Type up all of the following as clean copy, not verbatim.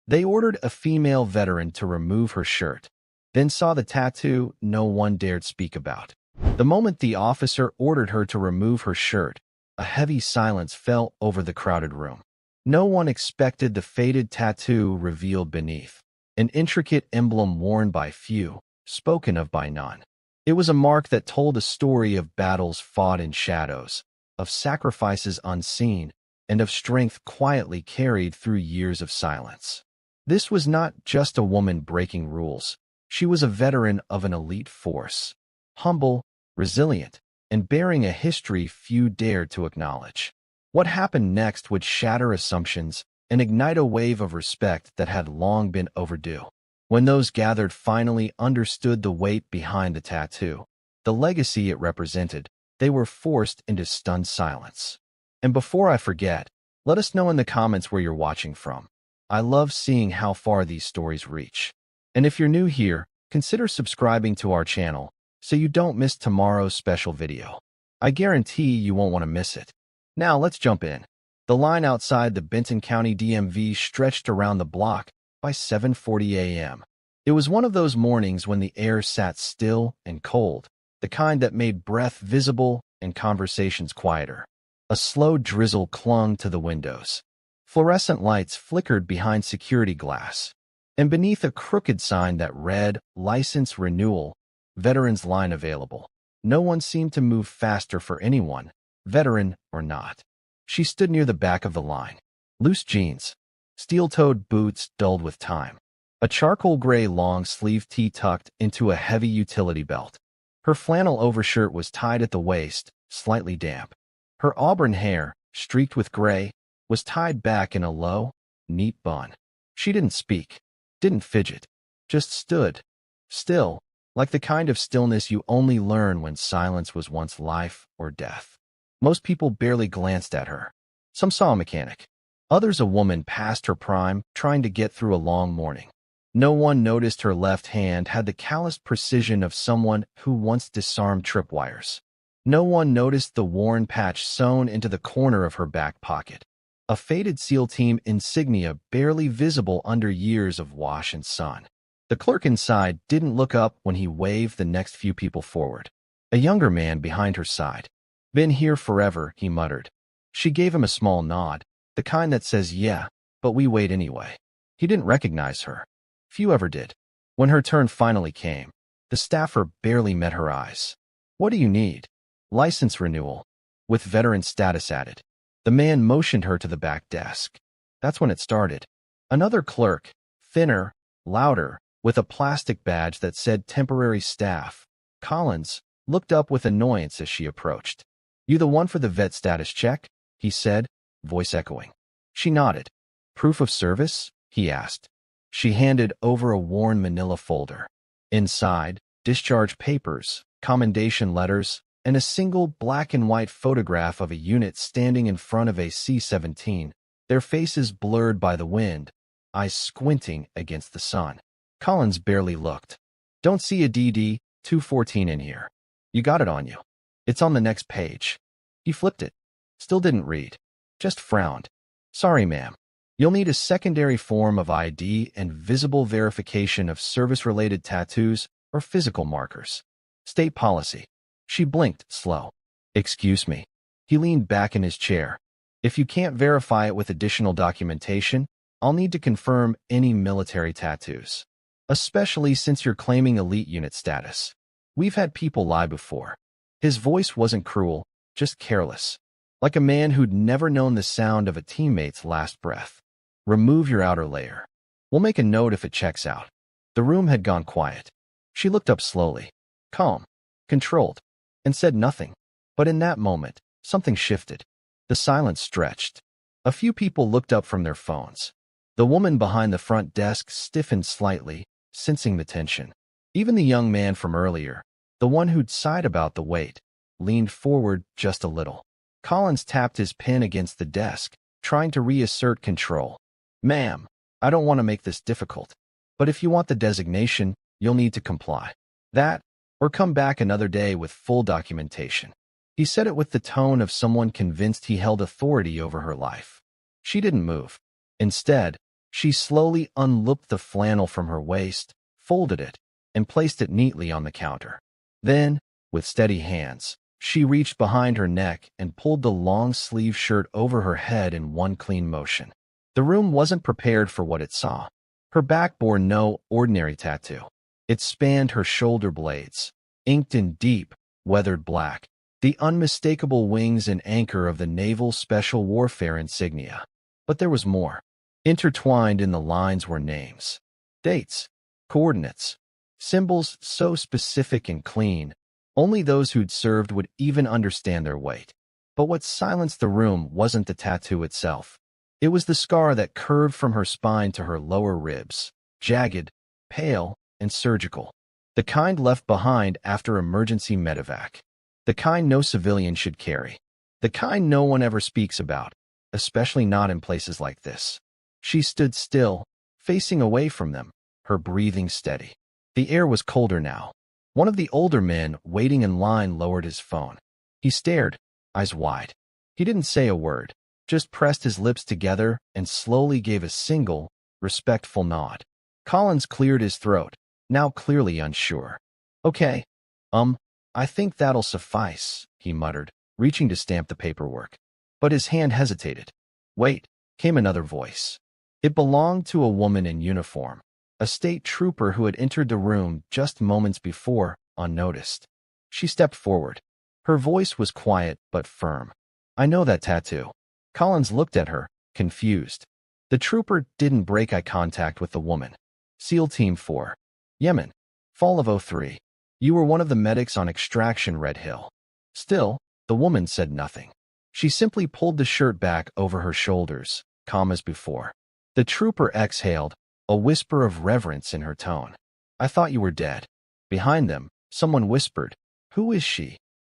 They ordered a female veteran to remove her shirt, then saw the tattoo no one dared speak about. The moment the officer ordered her to remove her shirt, a heavy silence fell over the crowded room. No one expected the faded tattoo revealed beneath, an intricate emblem worn by few, spoken of by none. It was a mark that told a story of battles fought in shadows, of sacrifices unseen, and of strength quietly carried through years of silence. This was not just a woman breaking rules. She was a veteran of an elite force, humble, resilient, and bearing a history few dared to acknowledge. What happened next would shatter assumptions and ignite a wave of respect that had long been overdue. When those gathered finally understood the weight behind the tattoo, the legacy it represented, they were forced into stunned silence. And before I forget, let us know in the comments where you're watching from. I love seeing how far these stories reach. And if you're new here, consider subscribing to our channel so you don't miss tomorrow's special video. I guarantee you won't want to miss it. Now let's jump in. The line outside the Benton County DMV stretched around the block by 7:40 a.m. It was one of those mornings when the air sat still and cold, the kind that made breath visible and conversations quieter. A slow drizzle clung to the windows. Fluorescent lights flickered behind security glass, and beneath a crooked sign that read, "License Renewal, Veterans Line Available." No one seemed to move faster for anyone, veteran or not. She stood near the back of the line. Loose jeans, steel-toed boots dulled with time, a charcoal gray long-sleeve tee tucked into a heavy utility belt. Her flannel overshirt was tied at the waist, slightly damp. Her auburn hair, streaked with gray, was tied back in a low, neat bun. She didn't speak, didn't fidget, just stood, still, like the kind of stillness you only learn when silence was once life or death. Most people barely glanced at her. Some saw a mechanic. Others a woman past her prime, trying to get through a long morning. No one noticed her left hand had the calloused precision of someone who once disarmed tripwires. No one noticed the worn patch sewn into the corner of her back pocket, a faded SEAL team insignia barely visible under years of wash and sun. The clerk inside didn't look up when he waved the next few people forward. A younger man behind her sighed. "Been here forever," he muttered. She gave him a small nod, the kind that says, "Yeah, but we wait anyway." He didn't recognize her. Few ever did. When her turn finally came, the staffer barely met her eyes. "What do you need?" "License renewal, with veteran status added." The man motioned her to the back desk. That's when it started. Another clerk, thinner, louder, with a plastic badge that said temporary staff, Collins, looked up with annoyance as she approached. "You the one for the vet status check?" he said, voice echoing. She nodded. "Proof of service?" he asked. She handed over a worn manila folder. Inside, discharge papers, commendation letters, and a single black-and-white photograph of a unit standing in front of a C-17, their faces blurred by the wind, eyes squinting against the sun. Collins barely looked. "Don't see a DD-214 in here. You got it on you. It's on the next page." He flipped it. Still didn't read. Just frowned. "Sorry, ma'am. You'll need a secondary form of ID and visible verification of service-related tattoos or physical markers. State policy." She blinked, slow. "Excuse me." He leaned back in his chair. "If you can't verify it with additional documentation, I'll need to confirm any military tattoos. Especially since you're claiming elite unit status. We've had people lie before." His voice wasn't cruel, just careless. Like a man who'd never known the sound of a teammate's last breath. "Remove your outer layer. We'll make a note if it checks out." The room had gone quiet. She looked up slowly, calm, controlled, and said nothing. But in that moment, something shifted. The silence stretched. A few people looked up from their phones. The woman behind the front desk stiffened slightly, sensing the tension. Even the young man from earlier, the one who'd sighed about the wait, leaned forward just a little. Collins tapped his pen against the desk, trying to reassert control. "Ma'am, I don't want to make this difficult, but if you want the designation, you'll need to comply. That, or come back another day with full documentation." He said it with the tone of someone convinced he held authority over her life. She didn't move. Instead, She slowly unlooped the flannel from her waist, folded it, and placed it neatly on the counter. Then, with steady hands, she reached behind her neck and pulled the long-sleeve shirt over her head in one clean motion. The room wasn't prepared for what it saw. Her back bore no ordinary tattoo. It spanned her shoulder blades, inked in deep, weathered black, the unmistakable wings and anchor of the Naval Special Warfare insignia. But there was more. Intertwined in the lines were names, dates, coordinates, symbols so specific and clean, only those who'd served would even understand their weight. But what silenced the room wasn't the tattoo itself. It was the scar that curved from her spine to her lower ribs, jagged, pale, and surgical. The kind left behind after emergency medevac. The kind no civilian should carry. The kind no one ever speaks about, especially not in places like this. She stood still, facing away from them, her breathing steady. The air was colder now. One of the older men waiting in line lowered his phone. He stared, eyes wide. He didn't say a word, just pressed his lips together and slowly gave a single, respectful nod. Collins cleared his throat, now clearly unsure. Okay, I think that'll suffice, he muttered, reaching to stamp the paperwork. But his hand hesitated. Wait, came another voice. It belonged to a woman in uniform, a state trooper who had entered the room just moments before, unnoticed. She stepped forward. Her voice was quiet but firm. I know that tattoo. Collins looked at her, confused. The trooper didn't break eye contact with the woman. SEAL Team 4. Yemen. Fall of '03. You were one of the medics on Extraction Red Hill. Still, the woman said nothing. She simply pulled the shirt back over her shoulders, calm as before. The trooper exhaled, a whisper of reverence in her tone. I thought you were dead. Behind them, someone whispered, Who is she?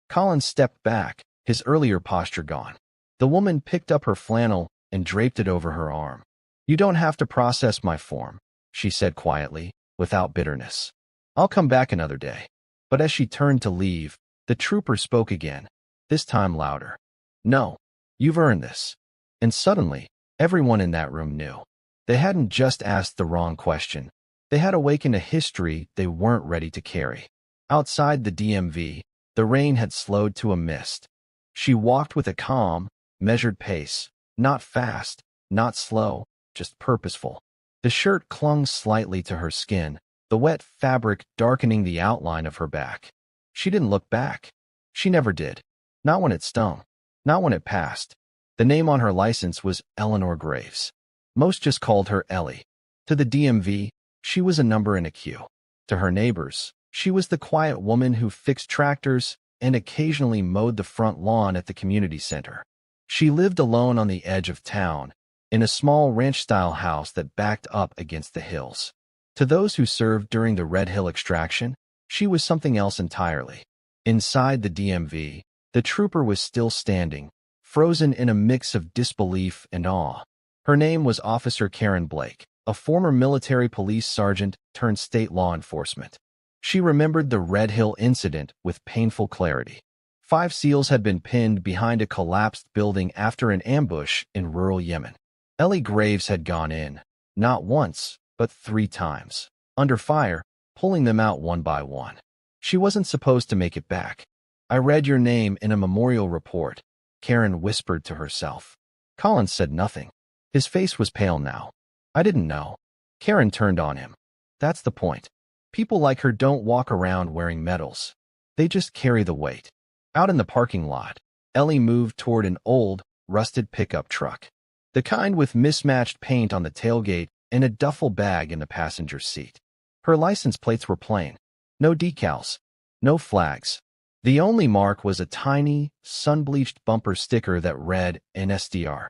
Collins stepped back, his earlier posture gone. The woman picked up her flannel and draped it over her arm. You don't have to process my form, she said quietly, without bitterness. I'll come back another day. But as she turned to leave, the trooper spoke again, this time louder. No, you've earned this. And suddenly, everyone in that room knew. They hadn't just asked the wrong question. They had awakened a history they weren't ready to carry. Outside the DMV, the rain had slowed to a mist. She walked with a calm, measured pace, not fast, not slow, just purposeful. The shirt clung slightly to her skin, the wet fabric darkening the outline of her back. She didn't look back. She never did. Not when it stung. Not when it passed. The name on her license was Eleanor Graves. Most just called her Ellie. To the DMV, she was a number in a queue. To her neighbors, she was the quiet woman who fixed tractors and occasionally mowed the front lawn at the community center. She lived alone on the edge of town, in a small ranch-style house that backed up against the hills. To those who served during the Red Hill extraction, she was something else entirely. Inside the DMV, the trooper was still standing, frozen in a mix of disbelief and awe. Her name was Officer Karen Blake, a former military police sergeant turned state law enforcement. She remembered the Red Hill incident with painful clarity. 5 SEALs had been pinned behind a collapsed building after an ambush in rural Yemen. Ellie Graves had gone in, not once, but 3 times, under fire, pulling them out one by one. She wasn't supposed to make it back. I read your name in a memorial report, Karen whispered to herself. Collins said nothing. His face was pale now. I didn't know. Karen turned on him. That's the point. People like her don't walk around wearing medals. They just carry the weight. Out in the parking lot, Ellie moved toward an old, rusted pickup truck. The kind with mismatched paint on the tailgate and a duffel bag in the passenger seat. Her license plates were plain. No decals. No flags. The only mark was a tiny, sun-bleached bumper sticker that read NSDR.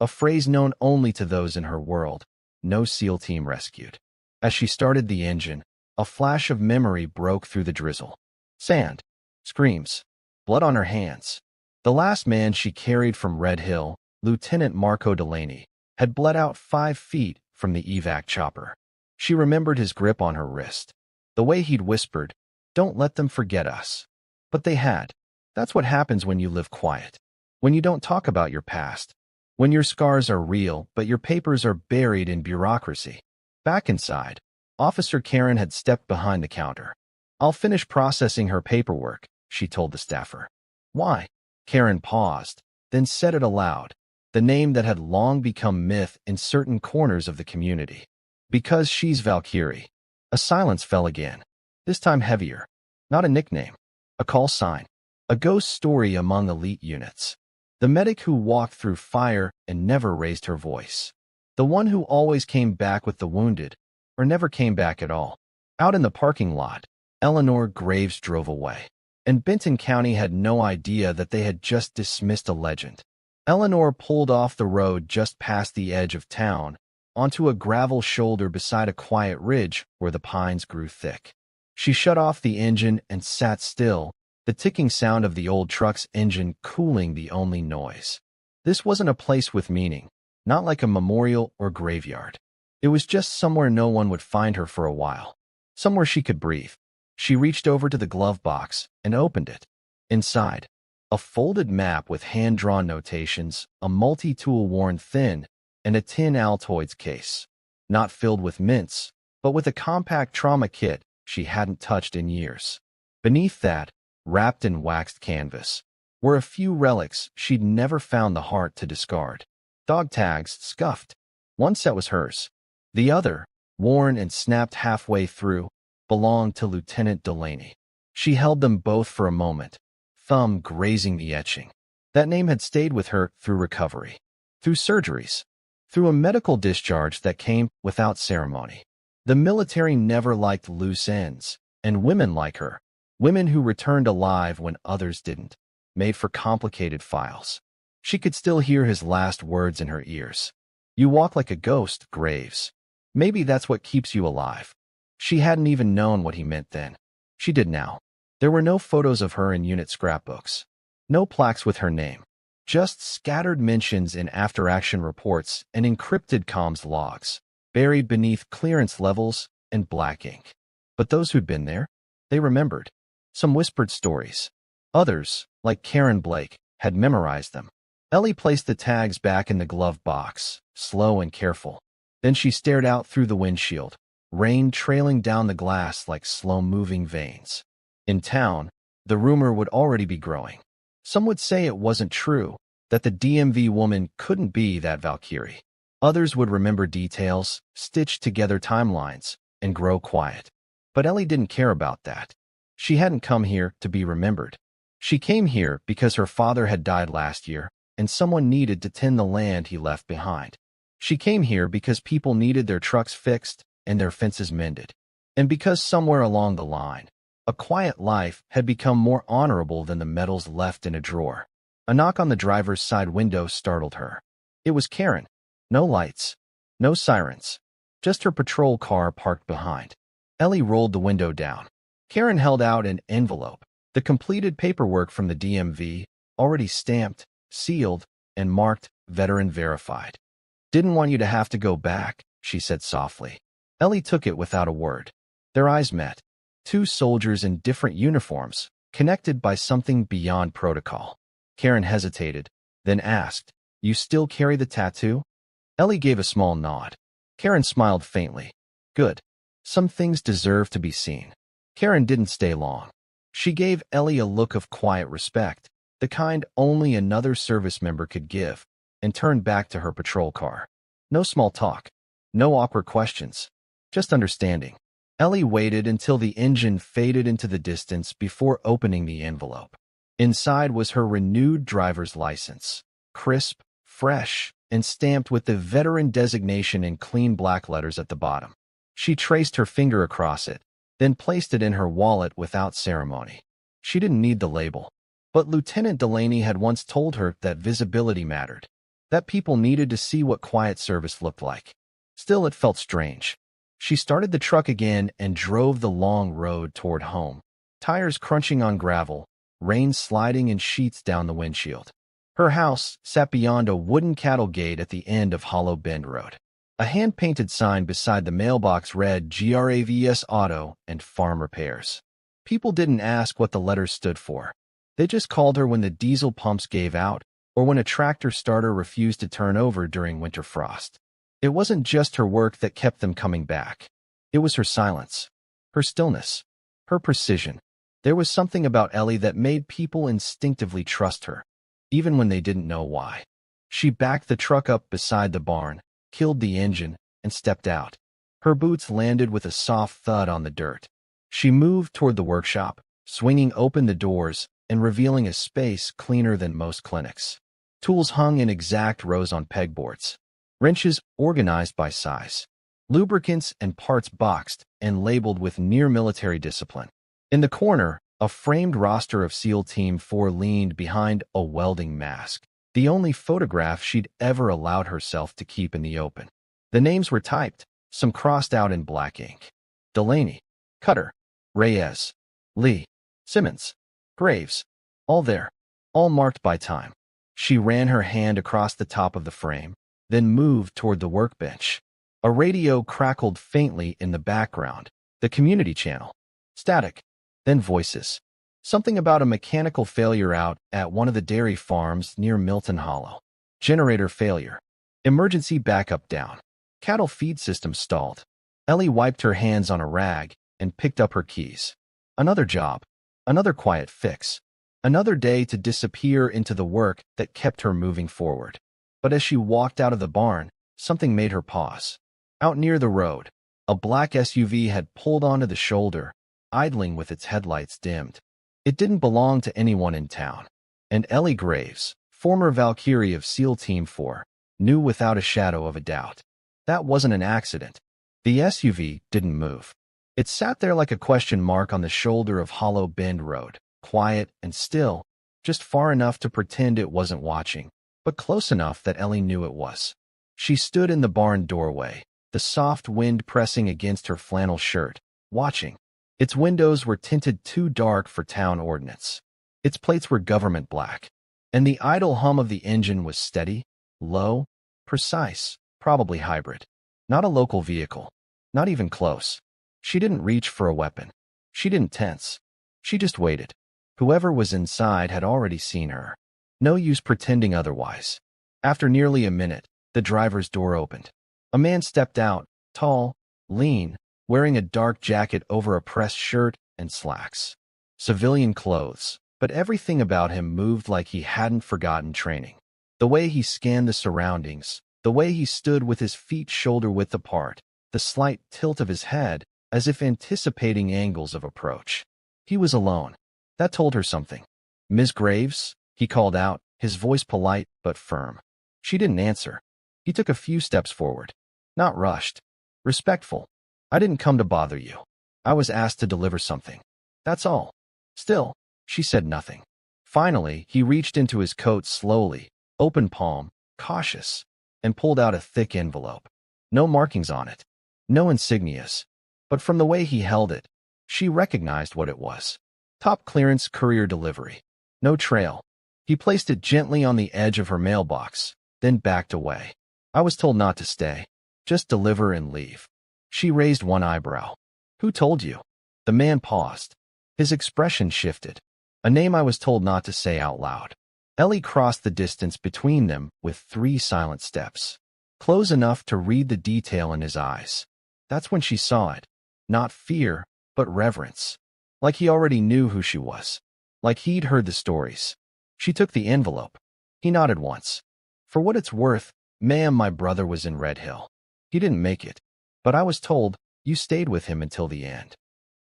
A phrase known only to those in her world. No SEAL team rescued. As she started the engine, a flash of memory broke through the drizzle. Sand. Screams. Blood on her hands. The last man she carried from Red Hill, Lieutenant Marco Delaney, had bled out 5 feet from the evac chopper. She remembered his grip on her wrist. The way he'd whispered, "Don't let them forget us." But they had. That's what happens when you live quiet. When you don't talk about your past. When your scars are real, but your papers are buried in bureaucracy. Back inside, Officer Karen had stepped behind the counter. I'll finish processing her paperwork, she told the staffer. Why? Karen paused, then said it aloud, the name that had long become myth in certain corners of the community. Because she's Valkyrie. A silence fell again, this time heavier. Not a nickname, a call sign, a ghost story among elite units. The medic who walked through fire and never raised her voice. The one who always came back with the wounded, or never came back at all. Out in the parking lot, Eleanor Graves drove away, and Benton County had no idea that they had just dismissed a legend. Eleanor pulled off the road just past the edge of town, onto a gravel shoulder beside a quiet ridge where the pines grew thick. She shut off the engine and sat still, the ticking sound of the old truck's engine cooling the only noise. This wasn't a place with meaning, not like a memorial or graveyard. It was just somewhere no one would find her for a while, somewhere she could breathe. She reached over to the glove box and opened it. Inside, a folded map with hand-drawn notations, a multi-tool worn thin, and a tin Altoids case, not filled with mints, but with a compact trauma kit she hadn't touched in years. Beneath that, wrapped in waxed canvas, were a few relics she'd never found the heart to discard. Dog tags, scuffed. One set was hers. The other, worn and snapped halfway through, belonged to Lieutenant Delaney. She held them both for a moment, thumb grazing the etching. That name had stayed with her through recovery, through surgeries, through a medical discharge that came without ceremony. The military never liked loose ends, and women like her, women who returned alive when others didn't, made for complicated files. She could still hear his last words in her ears. You walk like a ghost, Graves. Maybe that's what keeps you alive. She hadn't even known what he meant then. She did now. There were no photos of her in unit scrapbooks. No plaques with her name. Just scattered mentions in after-action reports and encrypted comms logs, buried beneath clearance levels and black ink. But those who'd been there, they remembered. Some whispered stories. Others, like Karen Blake, had memorized them. Ellie placed the tags back in the glove box, slow and careful. Then she stared out through the windshield, rain trailing down the glass like slow-moving veins. In town, the rumor would already be growing. Some would say it wasn't true, that the DMV woman couldn't be that Valkyrie. Others would remember details, stitch together timelines, and grow quiet. But Ellie didn't care about that. She hadn't come here to be remembered. She came here because her father had died last year, and someone needed to tend the land he left behind. She came here because people needed their trucks fixed and their fences mended. And because somewhere along the line, a quiet life had become more honorable than the medals left in a drawer. A knock on the driver's side window startled her. It was Karen. No lights, no sirens, just her patrol car parked behind. Ellie rolled the window down. Karen held out an envelope, the completed paperwork from the DMV, already stamped, sealed, and marked Veteran Verified. Didn't want you to have to go back, she said softly. Ellie took it without a word. Their eyes met. Two soldiers in different uniforms, connected by something beyond protocol. Karen hesitated, then asked, "You still carry the tattoo?" Ellie gave a small nod. Karen smiled faintly. Good. Some things deserve to be seen. Karen didn't stay long. She gave Ellie a look of quiet respect, the kind only another service member could give, and turned back to her patrol car. No small talk. No awkward questions. Just understanding. Ellie waited until the engine faded into the distance before opening the envelope. Inside was her renewed driver's license. Crisp, fresh, and stamped with the veteran designation in clean black letters at the bottom. She traced her finger across it, then placed it in her wallet without ceremony. She didn't need the label. But Lieutenant Delaney had once told her that visibility mattered, that people needed to see what quiet service looked like. Still, it felt strange. She started the truck again and drove the long road toward home, tires crunching on gravel, rain sliding in sheets down the windshield. Her house sat beyond a wooden cattle gate at the end of Hollow Bend Road. A hand-painted sign beside the mailbox read GRAVS Auto and Farm Repairs. People didn't ask what the letters stood for. They just called her when the diesel pumps gave out or when a tractor starter refused to turn over during winter frost. It wasn't just her work that kept them coming back. It was her silence, her stillness, her precision. There was something about Ellie that made people instinctively trust her, even when they didn't know why. She backed the truck up beside the barn, killed the engine, and stepped out. Her boots landed with a soft thud on the dirt. She moved toward the workshop, swinging open the doors and revealing a space cleaner than most clinics. Tools hung in exact rows on pegboards, wrenches organized by size, lubricants and parts boxed and labeled with near-military discipline. In the corner, a framed roster of SEAL Team 4 leaned behind a welding mask, the only photograph she'd ever allowed herself to keep in the open. The names were typed, some crossed out in black ink. Delaney, Cutter, Reyes, Lee, Simmons, Graves, all there, all marked by time. She ran her hand across the top of the frame, then moved toward the workbench. A radio crackled faintly in the background, the community channel. Static, then voices. Something about a mechanical failure out at one of the dairy farms near Milton Hollow. Generator failure. Emergency backup down. Cattle feed system stalled. Ellie wiped her hands on a rag and picked up her keys. Another job. Another quiet fix. Another day to disappear into the work that kept her moving forward. But as she walked out of the barn, something made her pause. Out near the road, a black SUV had pulled onto the shoulder, idling with its headlights dimmed. It didn't belong to anyone in town. And Ellie Graves, former Valkyrie of SEAL Team 4, knew without a shadow of a doubt. That wasn't an accident. The SUV didn't move. It sat there like a question mark on the shoulder of Hollow Bend Road. Quiet and still, just far enough to pretend it wasn't watching, but close enough that Ellie knew it was. She stood in the barn doorway, the soft wind pressing against her flannel shirt, watching. Its windows were tinted too dark for town ordnance. Its plates were government black, and the idle hum of the engine was steady, low, precise, probably hybrid. Not a local vehicle, not even close. She didn't reach for a weapon. She didn't tense. She just waited. Whoever was inside had already seen her. No use pretending otherwise. After nearly a minute, the driver's door opened. A man stepped out, tall, lean, wearing a dark jacket over a pressed shirt and slacks. Civilian clothes, but everything about him moved like he hadn't forgotten training. The way he scanned the surroundings, the way he stood with his feet shoulder-width apart, the slight tilt of his head, as if anticipating angles of approach. He was alone. That told her something. "Ms. Graves?" he called out, his voice polite but firm. She didn't answer. He took a few steps forward. Not rushed. Respectful. "I didn't come to bother you. I was asked to deliver something. That's all." Still, she said nothing. Finally, he reached into his coat slowly, open palm, cautious, and pulled out a thick envelope. No markings on it. No insignias. But from the way he held it, she recognized what it was. Top clearance courier delivery. No trail. He placed it gently on the edge of her mailbox, then backed away. "I was told not to stay. Just deliver and leave." She raised one eyebrow. "Who told you?" The man paused. His expression shifted. "A name I was told not to say out loud." Ellie crossed the distance between them with 3 silent steps. Close enough to read the detail in his eyes. That's when she saw it. Not fear, but reverence. Like he already knew who she was. Like he'd heard the stories. She took the envelope. He nodded once. "For what it's worth, ma'am, my brother was in Red Hill. He didn't make it. But I was told you stayed with him until the end."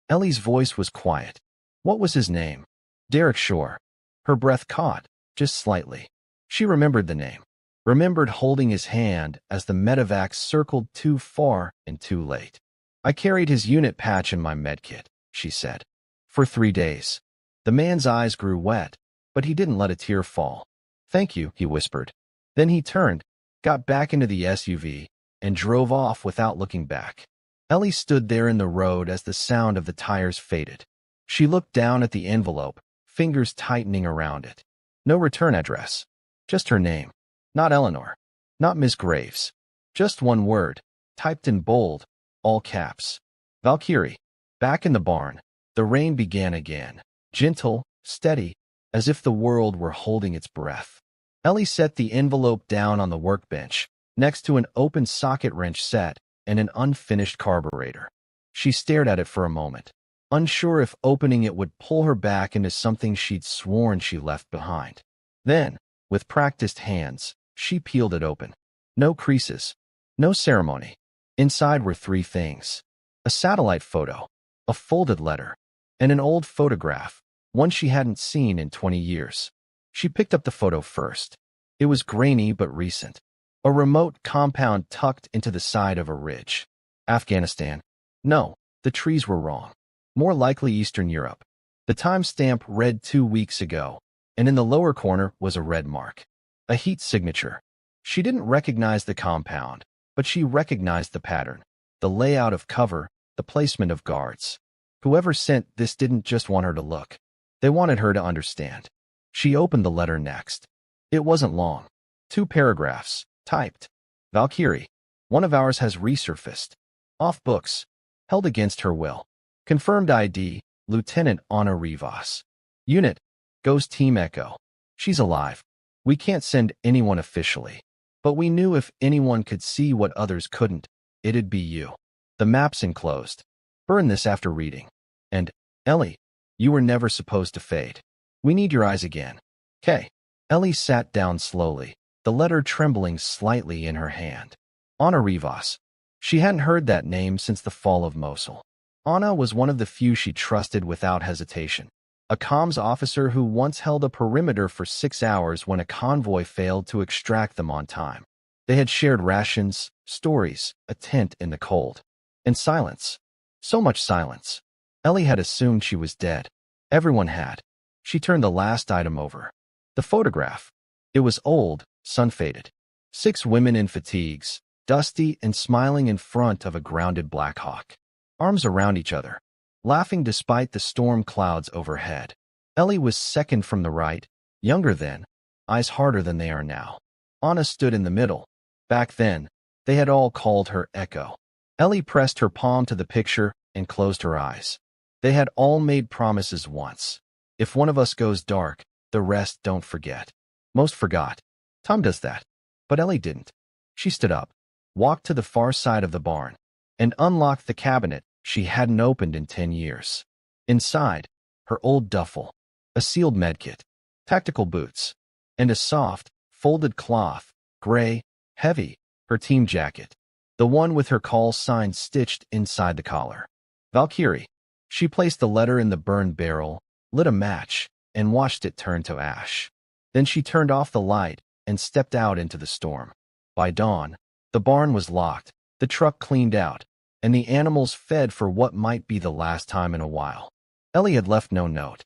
Ellie's voice was quiet. What was his name? Derek Shore. Her breath caught, just slightly. She remembered the name. Remembered holding his hand as the medevac circled too far and too late. "I carried his unit patch in my medkit," she said. "For 3 days." The man's eyes grew wet, but he didn't let a tear fall. "Thank you," he whispered. Then he turned, got back into the SUV, and drove off without looking back. Ellie stood there in the road as the sound of the tires faded. She looked down at the envelope, fingers tightening around it. No return address. Just her name. Not Eleanor. Not Miss Graves. Just one word, typed in bold, all caps. Valkyrie. Back in the barn, the rain began again. Gentle, steady, as if the world were holding its breath. Ellie set the envelope down on the workbench, next to an open socket wrench set and an unfinished carburetor. She stared at it for a moment, unsure if opening it would pull her back into something she'd sworn she left behind. Then, with practiced hands, she peeled it open. No creases, no ceremony. Inside were three things: a satellite photo, a folded letter, and an old photograph, one she hadn't seen in 20 years. She picked up the photo first. It was grainy but recent. A remote compound tucked into the side of a ridge. Afghanistan. No, the trees were wrong. More likely Eastern Europe. The timestamp read 2 weeks ago, and in the lower corner was a red mark. A heat signature. She didn't recognize the compound, but she recognized the pattern, the layout of cover, the placement of guards. Whoever sent this didn't just want her to look. They wanted her to understand. She opened the letter next. It wasn't long. 2 paragraphs, typed. Valkyrie, one of ours has resurfaced. Off books. Held against her will. Confirmed ID, Lieutenant Anna Rivas. Unit, Ghost Team Echo. She's alive. We can't send anyone officially. But we knew if anyone could see what others couldn't, it'd be you. The map's enclosed. Burn this after reading. And, Ellie, you were never supposed to fade. We need your eyes again. K. Ellie sat down slowly, the letter trembling slightly in her hand. Anna Rivas. She hadn't heard that name since the fall of Mosul. Anna was one of the few she trusted without hesitation. A comms officer who once held a perimeter for 6 hours when a convoy failed to extract them on time. They had shared rations, stories, a tent in the cold. And silence. So much silence. Ellie had assumed she was dead. Everyone had. She turned the last item over. The photograph. It was old, sun-faded. 6 women in fatigues, dusty and smiling in front of a grounded Black Hawk. Arms around each other, laughing despite the storm clouds overhead. Ellie was second from the right, younger then, eyes harder than they are now. Anna stood in the middle. Back then, they had all called her Echo. Ellie pressed her palm to the picture and closed her eyes. They had all made promises once. If one of us goes dark, the rest don't forget. Most forgot. Tom does that. But Ellie didn't. She stood up, walked to the far side of the barn, and unlocked the cabinet she hadn't opened in 10 years. Inside, her old duffel, a sealed medkit, tactical boots, and a soft, folded cloth, gray, heavy, her team jacket, the one with her call sign stitched inside the collar. Valkyrie. She placed the letter in the burn barrel, lit a match, and watched it turn to ash. Then she turned off the light and stepped out into the storm. By dawn, the barn was locked, the truck cleaned out, and the animals fed for what might be the last time in a while. Ellie had left no note.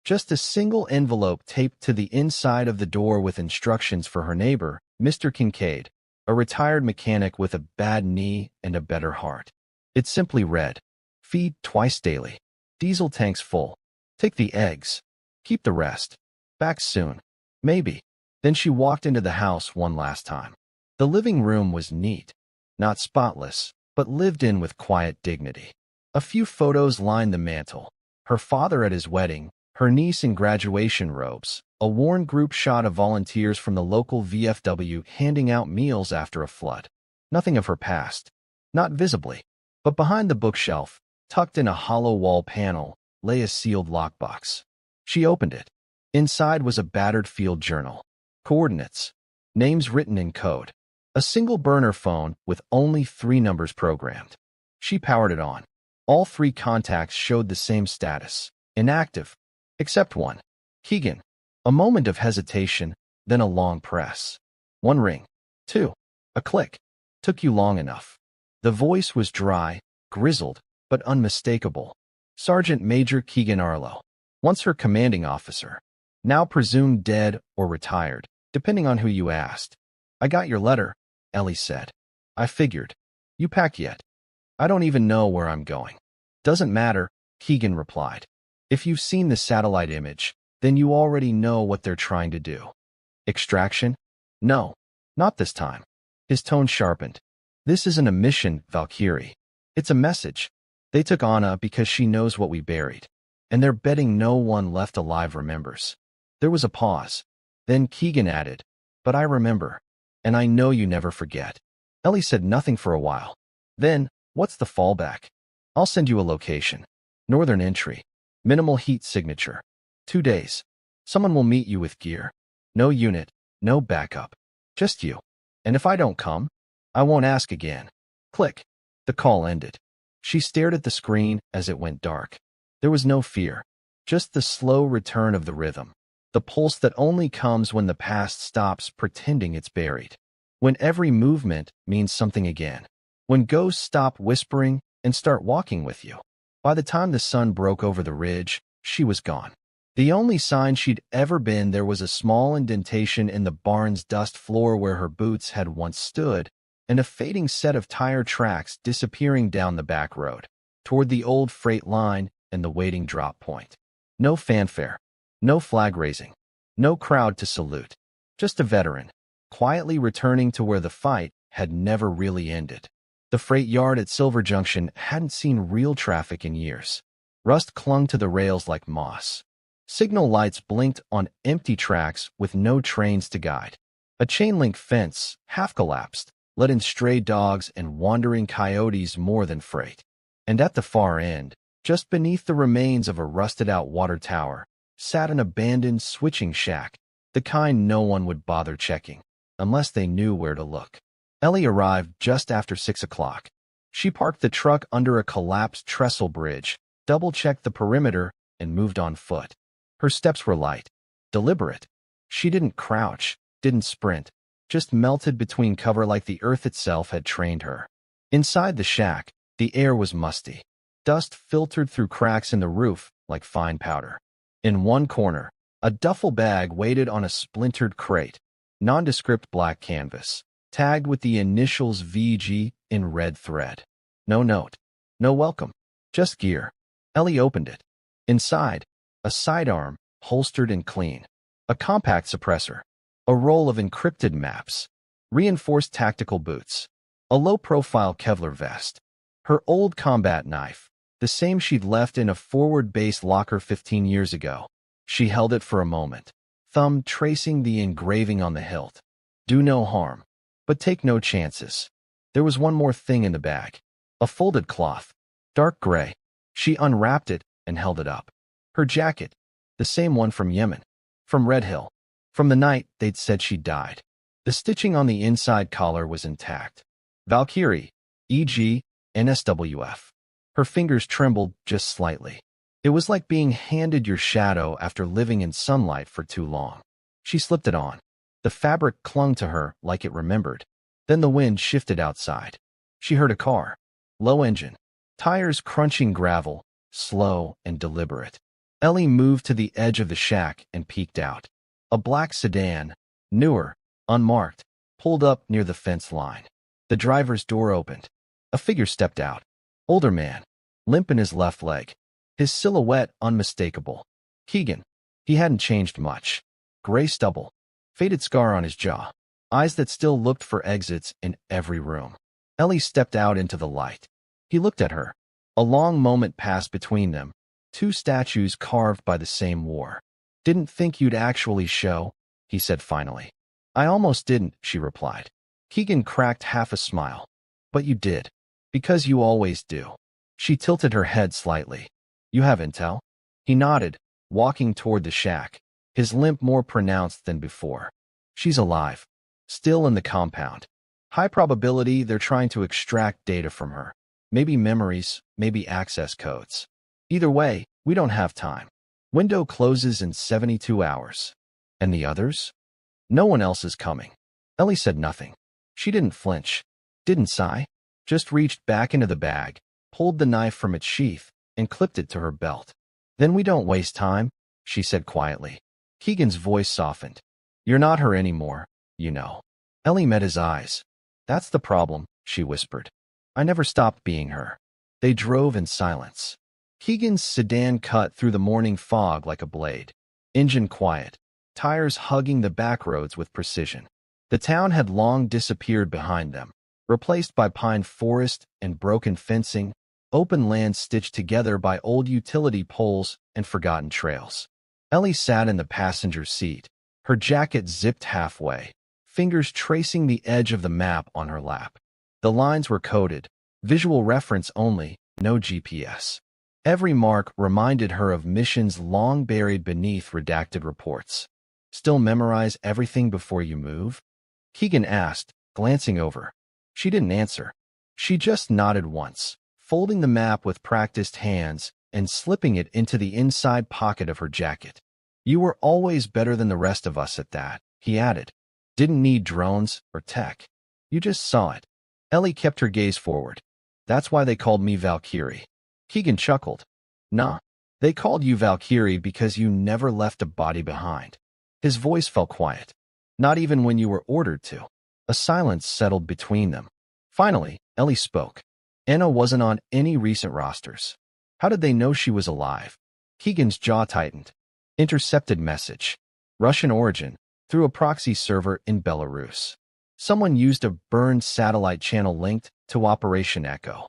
Just a single envelope taped to the inside of the door with instructions for her neighbor, Mr. Kincaid, a retired mechanic with a bad knee and a better heart. It simply read, "Feed twice daily. Diesel tanks full. Take the eggs. Keep the rest. Back soon. Maybe." Then she walked into the house one last time. The living room was neat, not spotless, but lived in with quiet dignity. A few photos lined the mantel. Her father at his wedding, her niece in graduation robes, a worn group shot of volunteers from the local VFW handing out meals after a flood. Nothing of her past. Not visibly. But behind the bookshelf, tucked in a hollow wall panel, lay a sealed lockbox. She opened it. Inside was a battered field journal. Coordinates. Names written in code. A single burner phone with only 3 numbers programmed. She powered it on. All 3 contacts showed the same status. Inactive. Except one. Keegan. A moment of hesitation, then a long press. 1 ring. 2. A click. Took you long enough. The voice was dry, grizzled, but unmistakable. Sergeant Major Keegan Arlo. Once her commanding officer. Now presumed dead or retired, depending on who you asked. "I got your letter," Ellie said. "I figured. You packed yet?" "I don't even know where I'm going." "Doesn't matter," Keegan replied. "If you've seen the satellite image, then you already know what they're trying to do." "Extraction?" "No, not this time." His tone sharpened. "This isn't a mission, Valkyrie. It's a message. They took Anna because she knows what we buried. And they're betting no one left alive remembers." There was a pause. Then Keegan added, But I remember. And I know you never forget. Ellie said nothing for a while. Then, what's the fallback? I'll send you a location. Northern entry. Minimal heat signature. 2 days. Someone will meet you with gear. No unit, no backup. Just you. And if I don't come, I won't ask again. Click. The call ended. She stared at the screen as it went dark. There was no fear. Just the slow return of the rhythm. The pulse that only comes when the past stops pretending it's buried. When every movement means something again. When ghosts stop whispering and start walking with you. By the time the sun broke over the ridge, she was gone. The only sign she'd ever been there was a small indentation in the barn's dust floor where her boots had once stood, and a fading set of tire tracks disappearing down the back road, toward the old freight line and the waiting drop point. No fanfare, no flag raising, no crowd to salute. Just a veteran, quietly returning to where the fight had never really ended. The freight yard at Silver Junction hadn't seen real traffic in years. Rust clung to the rails like moss. Signal lights blinked on empty tracks with no trains to guide. A chain-link fence, half collapsed, let in stray dogs and wandering coyotes more than freight. And at the far end, just beneath the remains of a rusted-out water tower, sat an abandoned switching shack, the kind no one would bother checking, unless they knew where to look. Ellie arrived just after 6 o'clock. She parked the truck under a collapsed trestle bridge, double-checked the perimeter, and moved on foot. Her steps were light, deliberate. She didn't crouch, didn't sprint, just melted between cover like the earth itself had trained her. Inside the shack, the air was musty. Dust filtered through cracks in the roof like fine powder. In one corner, a duffel bag waited on a splintered crate, nondescript black canvas, tagged with the initials VG in red thread. No note, no welcome, just gear. Ellie opened it. Inside, a sidearm, holstered and clean. A compact suppressor. A roll of encrypted maps. Reinforced tactical boots. A low-profile Kevlar vest. Her old combat knife, the same she'd left in a forward-base locker 15 years ago. She held it for a moment, thumb tracing the engraving on the hilt. Do no harm, but take no chances. There was one more thing in the bag. A folded cloth. Dark gray. She unwrapped it and held it up. Her jacket, the same one from Yemen, from Red Hill, from the night they'd said she died. The stitching on the inside collar was intact. Valkyrie, e.g., NSWF. Her fingers trembled just slightly. It was like being handed your shadow after living in sunlight for too long. She slipped it on. The fabric clung to her like it remembered. Then the wind shifted outside. She heard a car. Low engine. Tires crunching gravel, slow and deliberate. Ellie moved to the edge of the shack and peeked out. A black sedan, newer, unmarked, pulled up near the fence line. The driver's door opened. A figure stepped out. Older man, limp in his left leg. His silhouette unmistakable. Keegan. He hadn't changed much. Gray stubble. Faded scar on his jaw. Eyes that still looked for exits in every room. Ellie stepped out into the light. He looked at her. A long moment passed between them. 2 statues carved by the same war. Didn't think you'd actually show, he said finally. I almost didn't, she replied. Keegan cracked half a smile. But you did. Because you always do. She tilted her head slightly. You have intel? He nodded, walking toward the shack, his limp more pronounced than before. She's alive. Still in the compound. High probability they're trying to extract data from her. Maybe memories, maybe access codes. Either way, we don't have time. Window closes in 72 hours. And the others? No one else is coming. Ellie said nothing. She didn't flinch, didn't sigh, just reached back into the bag, pulled the knife from its sheath, and clipped it to her belt. Then we don't waste time, she said quietly. Keegan's voice softened. You're not her anymore, you know. Ellie met his eyes. That's the problem, she whispered. I never stopped being her. They drove in silence. Keegan's sedan cut through the morning fog like a blade. Engine quiet, tires hugging the back roads with precision. The town had long disappeared behind them, replaced by pine forest and broken fencing, open land stitched together by old utility poles and forgotten trails. Ellie sat in the passenger seat, her jacket zipped halfway, fingers tracing the edge of the map on her lap. The lines were coded, visual reference only, no GPS. Every mark reminded her of missions long buried beneath redacted reports. Still memorize everything before you move? Keegan asked, glancing over. She didn't answer. She just nodded once, folding the map with practiced hands and slipping it into the inside pocket of her jacket. You were always better than the rest of us at that, he added. Didn't need drones or tech. You just saw it. Ellie kept her gaze forward. That's why they called me Valkyrie. Keegan chuckled. Nah, they called you Valkyrie because you never left a body behind. His voice fell quiet. Not even when you were ordered to. A silence settled between them. Finally, Ellie spoke. Anna wasn't on any recent rosters. How did they know she was alive? Keegan's jaw tightened. Intercepted message. Russian origin, through a proxy server in Belarus. Someone used a burned satellite channel linked to Operation Echo.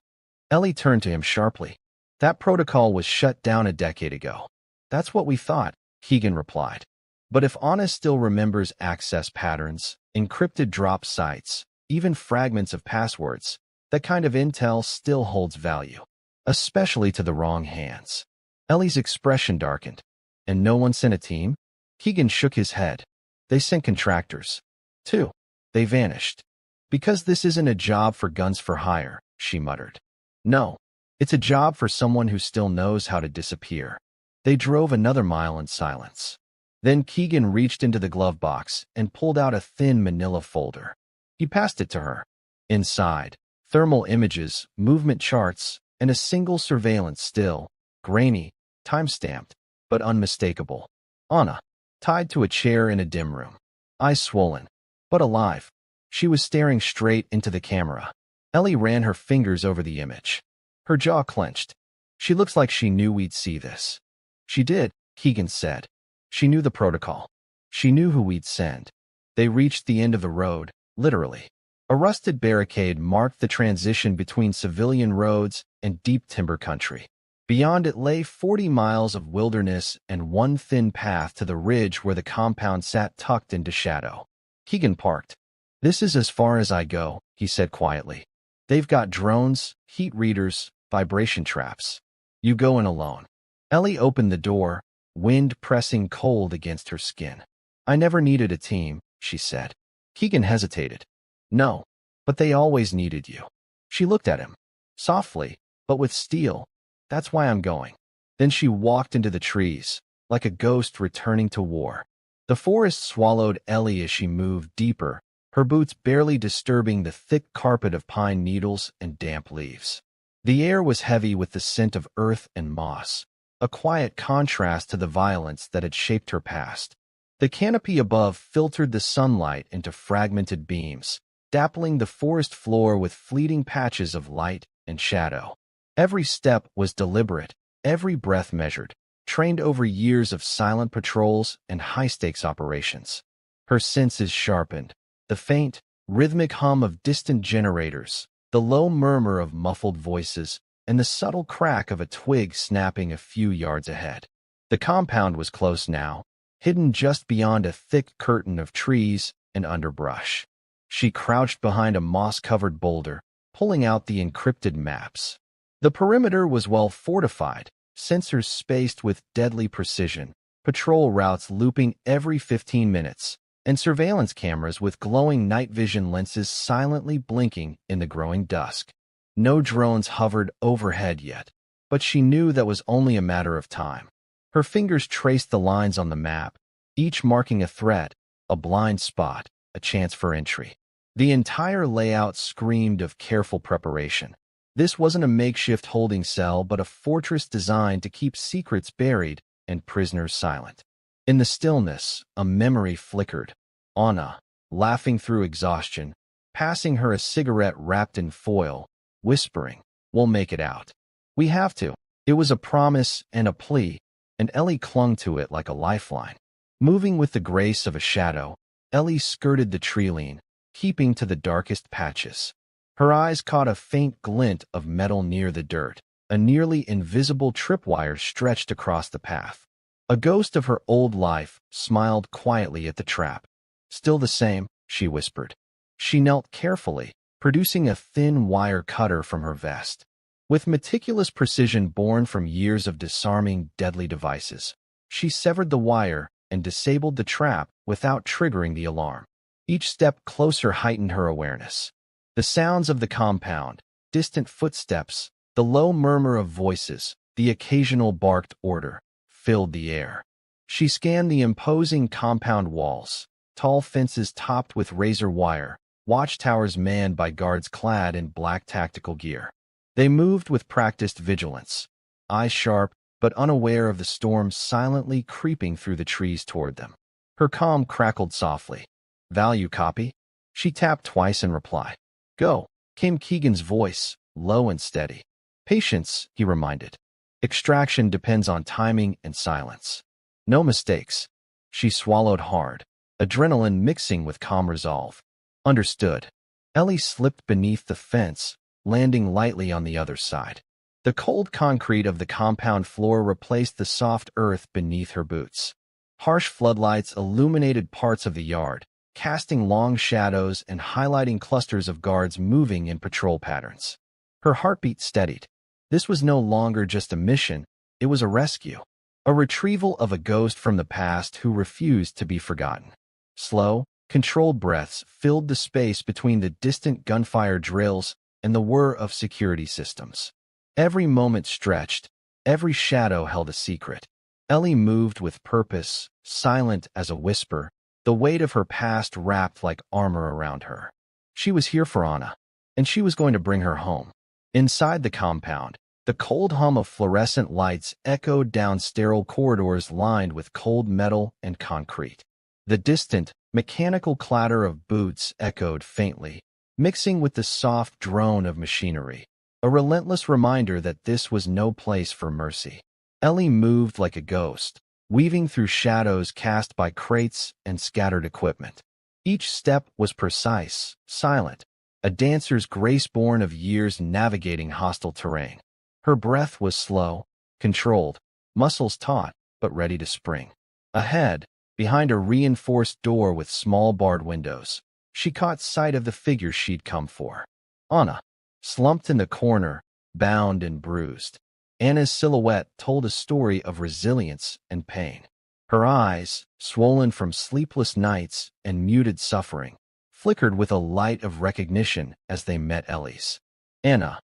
Ellie turned to him sharply. That protocol was shut down a decade ago. That's what we thought, Keegan replied. But if Anna still remembers access patterns, encrypted drop sites, even fragments of passwords, that kind of intel still holds value, especially to the wrong hands. Ellie's expression darkened. And no one sent a team? Keegan shook his head. They sent contractors. 2. They vanished. Because this isn't a job for guns for hire, she muttered. No, it's a job for someone who still knows how to disappear. They drove another mile in silence. Then Keegan reached into the glove box and pulled out a thin manila folder. He passed it to her. Inside, thermal images, movement charts, and a single surveillance still, grainy, time-stamped, but unmistakable. Anna, tied to a chair in a dim room. Eyes swollen, but alive. She was staring straight into the camera. Ellie ran her fingers over the image. Her jaw clenched. She looks like she knew we'd see this. She did, Keegan said. She knew the protocol. She knew who we'd send. They reached the end of the road, literally. A rusted barricade marked the transition between civilian roads and deep timber country. Beyond it lay 40 miles of wilderness and one thin path to the ridge where the compound sat tucked into shadow. Keegan parked. This is as far as I go, he said quietly. They've got drones, heat readers, vibration traps. You go in alone. Ellie opened the door, wind pressing cold against her skin. I never needed a team, she said. Keegan hesitated. No, but they always needed you. She looked at him. Softly, but with steel. That's why I'm going. Then she walked into the trees, like a ghost returning to war. The forest swallowed Ellie as she moved deeper, her boots barely disturbing the thick carpet of pine needles and damp leaves. The air was heavy with the scent of earth and moss, a quiet contrast to the violence that had shaped her past. The canopy above filtered the sunlight into fragmented beams, dappling the forest floor with fleeting patches of light and shadow. Every step was deliberate, every breath measured, trained over years of silent patrols and high-stakes operations. Her senses sharpened. The faint, rhythmic hum of distant generators, the low murmur of muffled voices, and the subtle crack of a twig snapping a few yards ahead. The compound was close now, hidden just beyond a thick curtain of trees and underbrush. She crouched behind a moss-covered boulder, pulling out the encrypted maps. The perimeter was well fortified, sensors spaced with deadly precision, patrol routes looping every 15 minutes, and surveillance cameras with glowing night vision lenses silently blinking in the growing dusk. No drones hovered overhead yet, but she knew that was only a matter of time. Her fingers traced the lines on the map, each marking a threat, a blind spot, a chance for entry. The entire layout screamed of careful preparation. This wasn't a makeshift holding cell, but a fortress designed to keep secrets buried and prisoners silent. In the stillness, a memory flickered. Anna, laughing through exhaustion, passing her a cigarette wrapped in foil, whispering, "We'll make it out. We have to." It was a promise and a plea, and Ellie clung to it like a lifeline. Moving with the grace of a shadow, Ellie skirted the tree-line, keeping to the darkest patches. Her eyes caught a faint glint of metal near the dirt. A nearly invisible tripwire stretched across the path. A ghost of her old life smiled quietly at the trap. Still the same, she whispered. She knelt carefully, producing a thin wire cutter from her vest. With meticulous precision born from years of disarming deadly devices, she severed the wire and disabled the trap without triggering the alarm. Each step closer heightened her awareness. The sounds of the compound, distant footsteps, the low murmur of voices, the occasional barked order, filled the air. She scanned the imposing compound walls, tall fences topped with razor wire, watchtowers manned by guards clad in black tactical gear. They moved with practiced vigilance, eyes sharp but unaware of the storm silently creeping through the trees toward them. Her comm crackled softly. "Value copy?" She tapped twice in reply. "Go," came Keegan's voice, low and steady. "Patience," he reminded. "Extraction depends on timing and silence. No mistakes." She swallowed hard, adrenaline mixing with calm resolve. "Understood." Ellie slipped beneath the fence, landing lightly on the other side. The cold concrete of the compound floor replaced the soft earth beneath her boots. Harsh floodlights illuminated parts of the yard, casting long shadows and highlighting clusters of guards moving in patrol patterns. Her heartbeat steadied. This was no longer just a mission, it was a rescue. A retrieval of a ghost from the past who refused to be forgotten. Slow, controlled breaths filled the space between the distant gunfire drills and the whir of security systems. Every moment stretched, every shadow held a secret. Ellie moved with purpose, silent as a whisper, the weight of her past wrapped like armor around her. She was here for Anna, and she was going to bring her home. Inside the compound, the cold hum of fluorescent lights echoed down sterile corridors lined with cold metal and concrete. The distant, mechanical clatter of boots echoed faintly, mixing with the soft drone of machinery, a relentless reminder that this was no place for mercy. Ellie moved like a ghost, weaving through shadows cast by crates and scattered equipment. Each step was precise, silent, a dancer's grace born of years navigating hostile terrain. Her breath was slow, controlled, muscles taut but ready to spring. Ahead, behind a reinforced door with small barred windows, she caught sight of the figure she'd come for. Anna, slumped in the corner, bound and bruised. Anna's silhouette told a story of resilience and pain. Her eyes, swollen from sleepless nights and muted suffering, flickered with a light of recognition as they met Ellie's. "Anna,"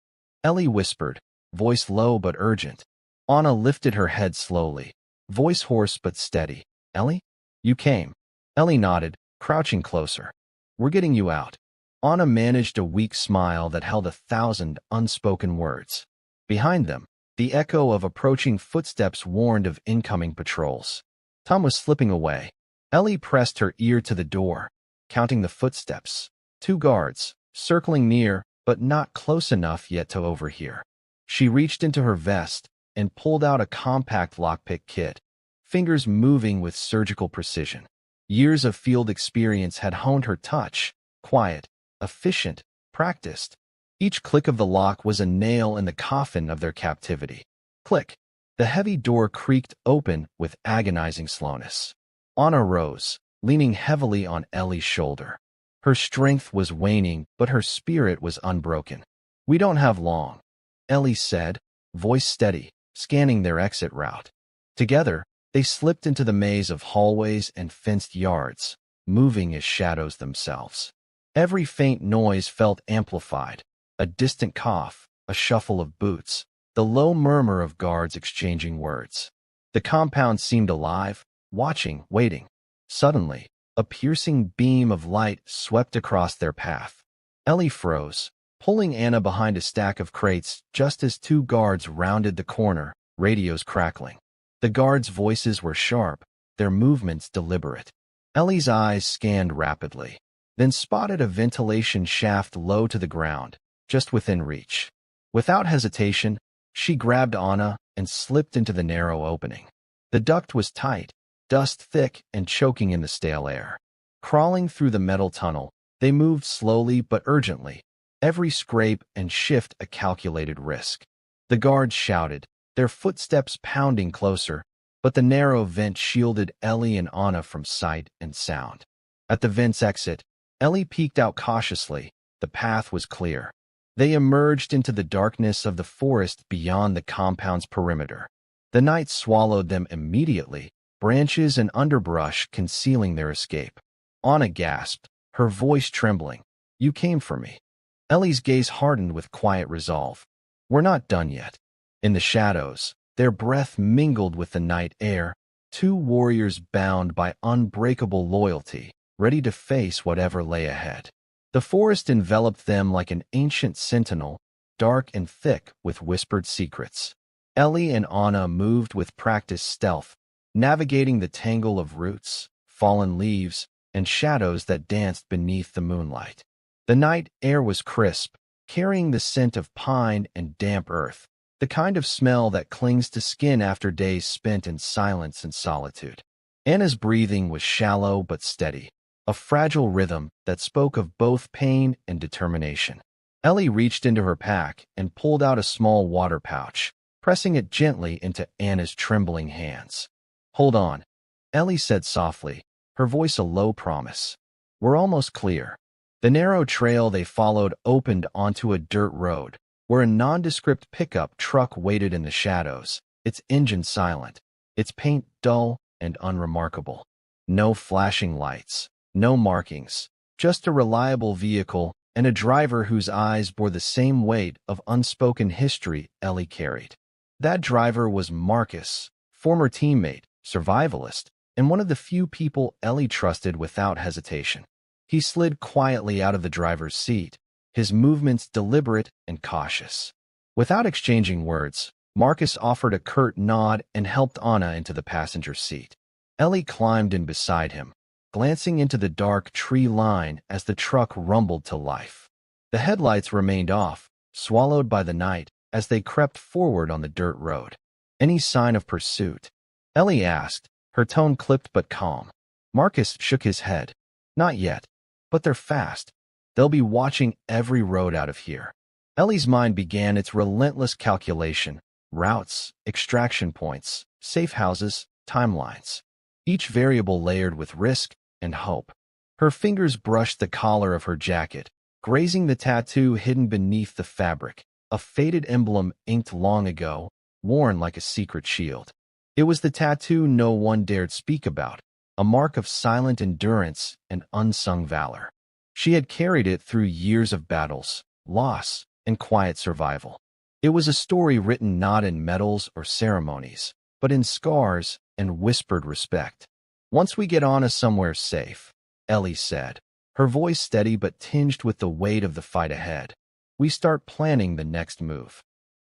Ellie whispered, voice low but urgent. Anna lifted her head slowly, voice hoarse but steady. "Ellie? You came." Ellie nodded, crouching closer. "We're getting you out." Anna managed a weak smile that held 1,000 unspoken words. Behind them, the echo of approaching footsteps warned of incoming patrols. Tom was slipping away. Ellie pressed her ear to the door, counting the footsteps. 2 guards, circling near, but not close enough yet to overhear. She reached into her vest and pulled out a compact lockpick kit, fingers moving with surgical precision. Years of field experience had honed her touch, quiet, efficient, practiced. Each click of the lock was a nail in the coffin of their captivity. Click. The heavy door creaked open with agonizing slowness. Anna rose, leaning heavily on Ellie's shoulder. Her strength was waning, but her spirit was unbroken. "We don't have long," Ellie said, voice steady, scanning their exit route. Together, they slipped into the maze of hallways and fenced yards, moving as shadows themselves. Every faint noise felt amplified. A distant cough, a shuffle of boots, the low murmur of guards exchanging words. The compound seemed alive, watching, waiting. Suddenly, a piercing beam of light swept across their path. Ellie froze, pulling Anna behind a stack of crates just as 2 guards rounded the corner, radios crackling. The guards' voices were sharp, their movements deliberate. Ellie's eyes scanned rapidly, then spotted a ventilation shaft low to the ground, just within reach. Without hesitation, she grabbed Anna and slipped into the narrow opening. The duct was tight, dust thick and choking in the stale air. Crawling through the metal tunnel, they moved slowly but urgently, every scrape and shift a calculated risk. The guards shouted, their footsteps pounding closer, but the narrow vent shielded Ellie and Anna from sight and sound. At the vent's exit, Ellie peeked out cautiously. The path was clear. They emerged into the darkness of the forest beyond the compound's perimeter. The night swallowed them immediately, branches and underbrush concealing their escape. Anna gasped, her voice trembling. "You came for me." Ellie's gaze hardened with quiet resolve. "We're not done yet." In the shadows, their breath mingled with the night air, two warriors bound by unbreakable loyalty, ready to face whatever lay ahead. The forest enveloped them like an ancient sentinel, dark and thick with whispered secrets. Ellie and Anna moved with practiced stealth, navigating the tangle of roots, fallen leaves, and shadows that danced beneath the moonlight. The night air was crisp, carrying the scent of pine and damp earth, the kind of smell that clings to skin after days spent in silence and solitude. Anna's breathing was shallow but steady, a fragile rhythm that spoke of both pain and determination. Ellie reached into her pack and pulled out a small water pouch, pressing it gently into Anna's trembling hands. "Hold on," Ellie said softly, her voice a low promise. "We're almost clear." The narrow trail they followed opened onto a dirt road, where a nondescript pickup truck waited in the shadows, its engine silent, its paint dull and unremarkable. No flashing lights, no markings, just a reliable vehicle and a driver whose eyes bore the same weight of unspoken history Ellie carried. That driver was Marcus, former teammate, survivalist, and one of the few people Ellie trusted without hesitation. He slid quietly out of the driver's seat, his movements deliberate and cautious. Without exchanging words, Marcus offered a curt nod and helped Anna into the passenger seat. Ellie climbed in beside him, glancing into the dark tree line as the truck rumbled to life. The headlights remained off, swallowed by the night, as they crept forward on the dirt road. "Any sign of pursuit?" Ellie asked, her tone clipped but calm. Marcus shook his head. "Not yet, but they're fast. They'll be watching every road out of here." Ellie's mind began its relentless calculation: routes, extraction points, safe houses, timelines. Each variable layered with risk and hope. Her fingers brushed the collar of her jacket, grazing the tattoo hidden beneath the fabric, a faded emblem inked long ago, worn like a secret shield. It was the tattoo no one dared speak about, a mark of silent endurance and unsung valor. She had carried it through years of battles, loss, and quiet survival. It was a story written not in medals or ceremonies, but in scars and whispered respect. "Once we get Anna somewhere safe," Ellie said, her voice steady but tinged with the weight of the fight ahead, "we start planning the next move."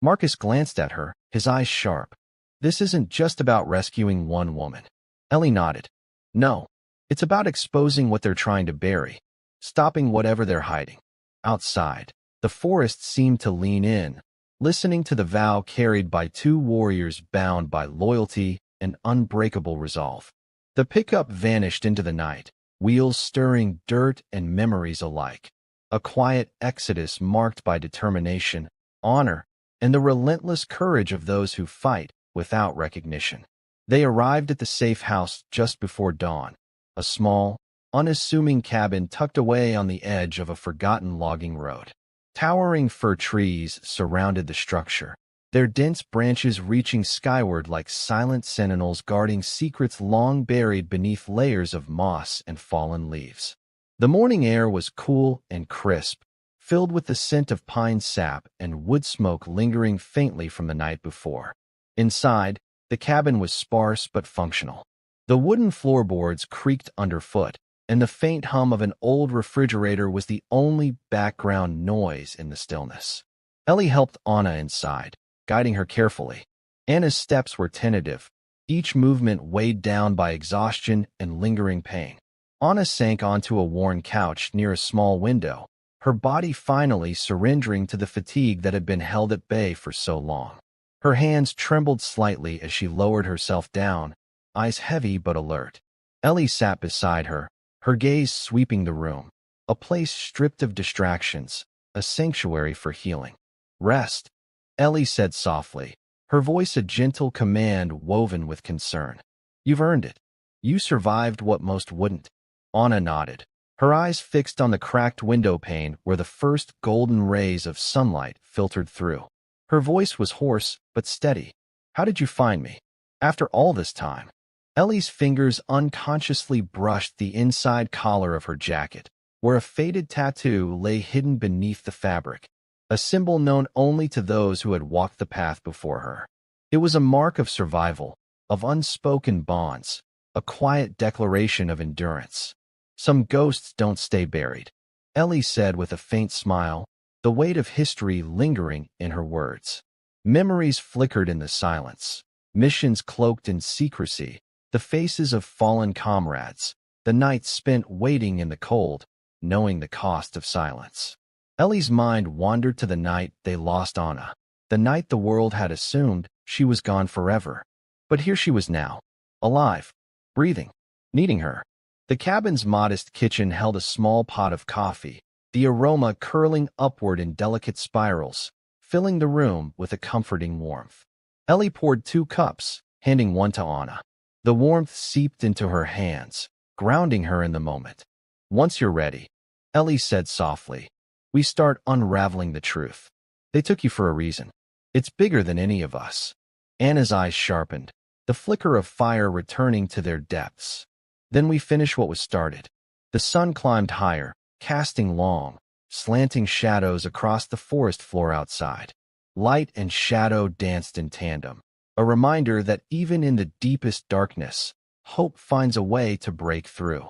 Marcus glanced at her, his eyes sharp. "This isn't just about rescuing one woman." Ellie nodded. "No, it's about exposing what they're trying to bury, stopping whatever they're hiding." Outside, the forest seemed to lean in, listening to the vow carried by two warriors bound by loyalty and unbreakable resolve. The pickup vanished into the night, wheels stirring dirt and memories alike. A quiet exodus marked by determination, honor, and the relentless courage of those who fight without recognition. They arrived at the safe house just before dawn, a small, unassuming cabin tucked away on the edge of a forgotten logging road. Towering fir trees surrounded the structure, their dense branches reaching skyward like silent sentinels guarding secrets long buried beneath layers of moss and fallen leaves. The morning air was cool and crisp, filled with the scent of pine sap and wood smoke lingering faintly from the night before. Inside, the cabin was sparse but functional. The wooden floorboards creaked underfoot, and the faint hum of an old refrigerator was the only background noise in the stillness. Ellie helped Anna inside, guiding her carefully. Anna's steps were tentative, each movement weighed down by exhaustion and lingering pain. Anna sank onto a worn couch near a small window, her body finally surrendering to the fatigue that had been held at bay for so long. Her hands trembled slightly as she lowered herself down, eyes heavy but alert. Ellie sat beside her, her gaze sweeping the room, a place stripped of distractions, a sanctuary for healing. "Rest," Ellie said softly, her voice a gentle command woven with concern. "You've earned it. You survived what most wouldn't." Anna nodded, her eyes fixed on the cracked window pane where the first golden rays of sunlight filtered through. Her voice was hoarse but steady. "How did you find me? After all this time?" Ellie's fingers unconsciously brushed the inside collar of her jacket, where a faded tattoo lay hidden beneath the fabric, a symbol known only to those who had walked the path before her. It was a mark of survival, of unspoken bonds, a quiet declaration of endurance. "Some ghosts don't stay buried," Ellie said with a faint smile, the weight of history lingering in her words. Memories flickered in the silence, missions cloaked in secrecy, the faces of fallen comrades, the nights spent waiting in the cold, knowing the cost of silence. Ellie's mind wandered to the night they lost Anna, the night the world had assumed she was gone forever. But here she was now, alive, breathing, needing her. The cabin's modest kitchen held a small pot of coffee, the aroma curling upward in delicate spirals, filling the room with a comforting warmth. Ellie poured 2 cups, handing one to Anna. The warmth seeped into her hands, grounding her in the moment. "Once you're ready," Ellie said softly, "we start unraveling the truth. They took you for a reason. It's bigger than any of us." Anna's eyes sharpened, the flicker of fire returning to their depths. "Then we finish what was started." The sun climbed higher, casting long, slanting shadows across the forest floor outside. Light and shadow danced in tandem, a reminder that even in the deepest darkness, hope finds a way to break through.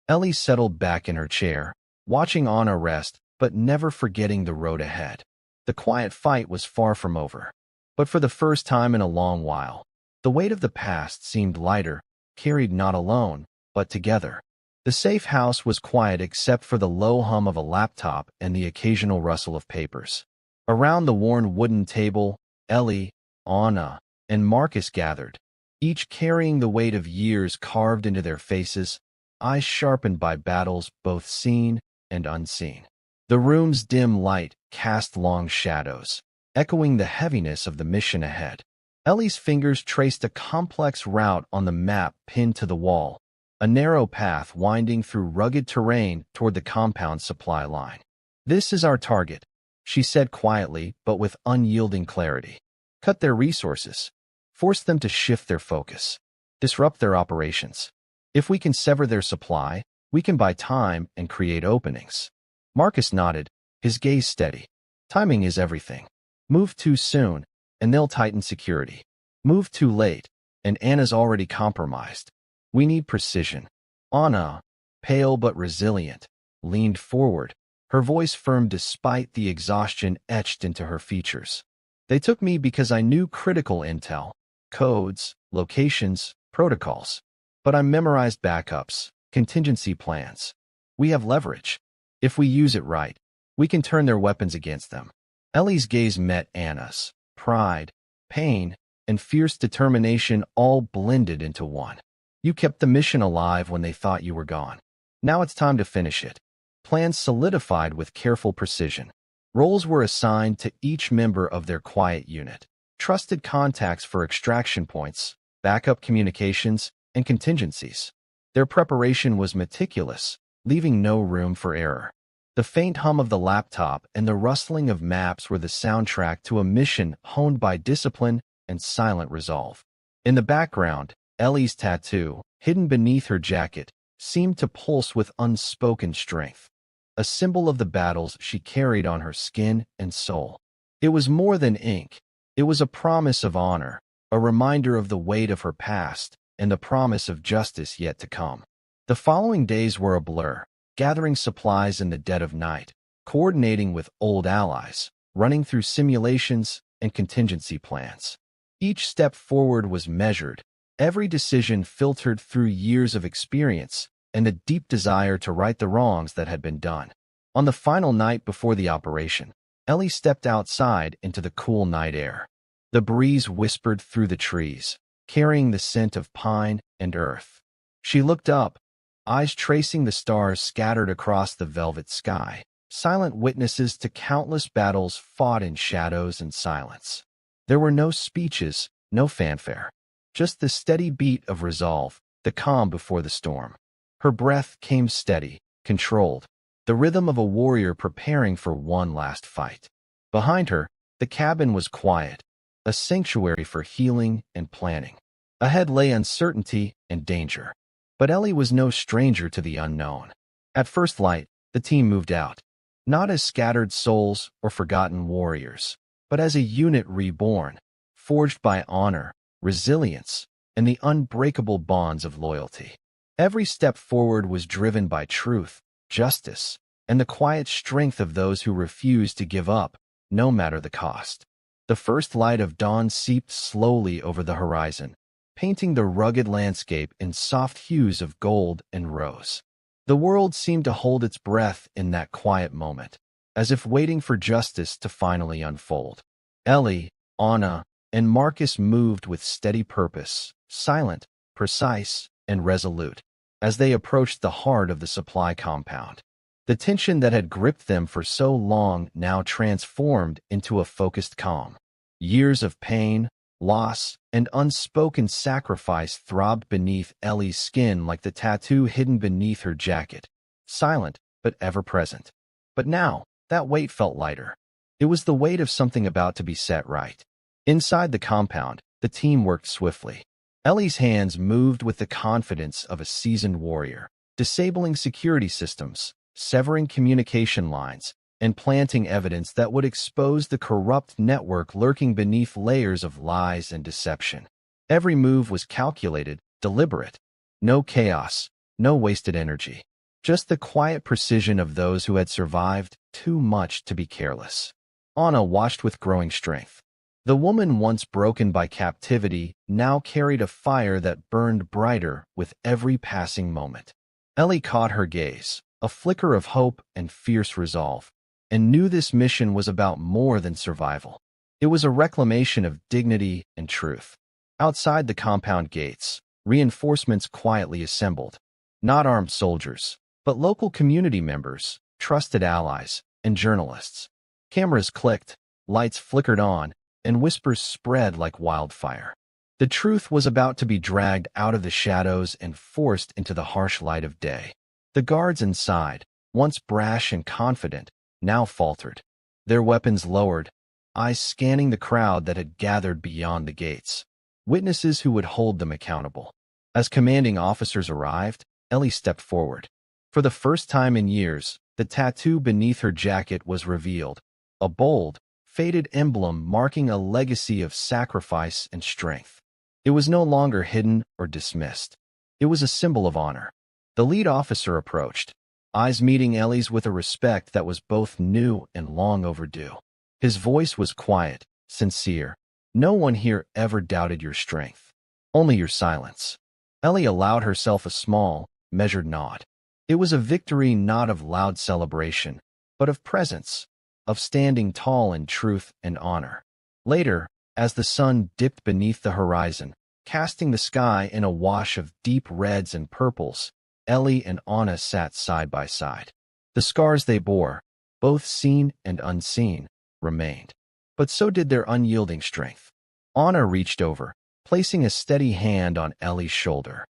Ellie settled back in her chair, watching Anna rest but never forgetting the road ahead. The quiet fight was far from over, but for the first time in a long while, the weight of the past seemed lighter, carried not alone, but together. The safe house was quiet except for the low hum of a laptop and the occasional rustle of papers. Around the worn wooden table, Ellie, Anna, and Marcus gathered, each carrying the weight of years carved into their faces, eyes sharpened by battles both seen and unseen. The room's dim light cast long shadows, echoing the heaviness of the mission ahead. Ellie's fingers traced a complex route on the map pinned to the wall, a narrow path winding through rugged terrain toward the compound's supply line. "This is our target," she said quietly but with unyielding clarity. "Cut their resources. Force them to shift their focus. Disrupt their operations. If we can sever their supply, we can buy time and create openings." Marcus nodded, his gaze steady. "Timing is everything. Move too soon, and they'll tighten security. Move too late, and Anna's already compromised. We need precision." Anna, pale but resilient, leaned forward, her voice firm despite the exhaustion etched into her features. "They took me because I knew critical intel, codes, locations, protocols. But I memorized backups, contingency plans. We have leverage. If we use it right, we can turn their weapons against them." Ellie's gaze met Anna's, pride, pain, and fierce determination all blended into one. "You kept the mission alive when they thought you were gone. Now it's time to finish it." Plans solidified with careful precision. Roles were assigned to each member of their quiet unit. Trusted contacts for extraction points, backup communications, and contingencies. Their preparation was meticulous, leaving no room for error. The faint hum of the laptop and the rustling of maps were the soundtrack to a mission honed by discipline and silent resolve. In the background, Ellie's tattoo, hidden beneath her jacket, seemed to pulse with unspoken strength, a symbol of the battles she carried on her skin and soul. It was more than ink. It was a promise of honor, a reminder of the weight of her past, and the promise of justice yet to come. The following days were a blur, gathering supplies in the dead of night, coordinating with old allies, running through simulations and contingency plans. Each step forward was measured, every decision filtered through years of experience and a deep desire to right the wrongs that had been done. On the final night before the operation, Ellie stepped outside into the cool night air. The breeze whispered through the trees, carrying the scent of pine and earth. She looked up, eyes tracing the stars scattered across the velvet sky, silent witnesses to countless battles fought in shadows and silence. There were no speeches, no fanfare, just the steady beat of resolve, the calm before the storm. Her breath came steady, controlled, the rhythm of a warrior preparing for one last fight. Behind her, the cabin was quiet, a sanctuary for healing and planning. Ahead lay uncertainty and danger. But Ellie was no stranger to the unknown. At first light, the team moved out, not as scattered souls or forgotten warriors, but as a unit reborn, forged by honor, resilience, and the unbreakable bonds of loyalty. Every step forward was driven by truth, justice, and the quiet strength of those who refused to give up, no matter the cost. The first light of dawn seeped slowly over the horizon, painting the rugged landscape in soft hues of gold and rose. The world seemed to hold its breath in that quiet moment, as if waiting for justice to finally unfold. Ellie, Anna, and Marcus moved with steady purpose, silent, precise, and resolute, as they approached the heart of the supply compound. The tension that had gripped them for so long now transformed into a focused calm. Years of pain, loss, and unspoken sacrifice throbbed beneath Ellie's skin like the tattoo hidden beneath her jacket, silent but ever present. But now, that weight felt lighter. It was the weight of something about to be set right. Inside the compound, the team worked swiftly. Ellie's hands moved with the confidence of a seasoned warrior, disabling security systems, severing communication lines, and planting evidence that would expose the corrupt network lurking beneath layers of lies and deception. Every move was calculated, deliberate. No chaos, no wasted energy. Just the quiet precision of those who had survived too much to be careless. Anna watched with growing strength. The woman once broken by captivity now carried a fire that burned brighter with every passing moment. Ellie caught her gaze, a flicker of hope and fierce resolve, and knew this mission was about more than survival. It was a reclamation of dignity and truth. Outside the compound gates, reinforcements quietly assembled. Not armed soldiers, but local community members, trusted allies, and journalists. Cameras clicked, lights flickered on, and whispers spread like wildfire. The truth was about to be dragged out of the shadows and forced into the harsh light of day. The guards inside, once brash and confident, now faltered, their weapons lowered, eyes scanning the crowd that had gathered beyond the gates, witnesses who would hold them accountable. As commanding officers arrived, Ellie stepped forward. For the first time in years, the tattoo beneath her jacket was revealed, a bold, faded emblem marking a legacy of sacrifice and strength. It was no longer hidden or dismissed. It was a symbol of honor. The lead officer approached, eyes meeting Ellie's with a respect that was both new and long overdue. His voice was quiet, sincere. No one here ever doubted your strength, only your silence. Ellie allowed herself a small, measured nod. It was a victory not of loud celebration, but of presence, of standing tall in truth and honor. Later, as the sun dipped beneath the horizon, casting the sky in a wash of deep reds and purples, Ellie and Anna sat side by side. The scars they bore, both seen and unseen, remained. But so did their unyielding strength. Anna reached over, placing a steady hand on Ellie's shoulder.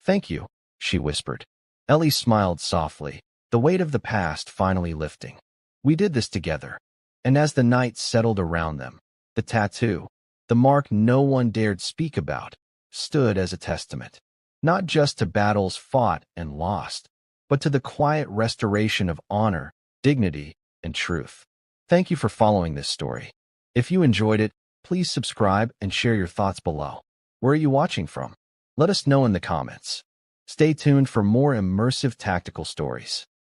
"Thank you," she whispered. Ellie smiled softly, the weight of the past finally lifting. "We did this together." And as the night settled around them, the tattoo, the mark no one dared speak about, stood as a testament, not just to battles fought and lost, but to the quiet restoration of honor, dignity, and truth. Thank you for following this story. If you enjoyed it, please subscribe and share your thoughts below. Where are you watching from? Let us know in the comments. Stay tuned for more immersive tactical stories.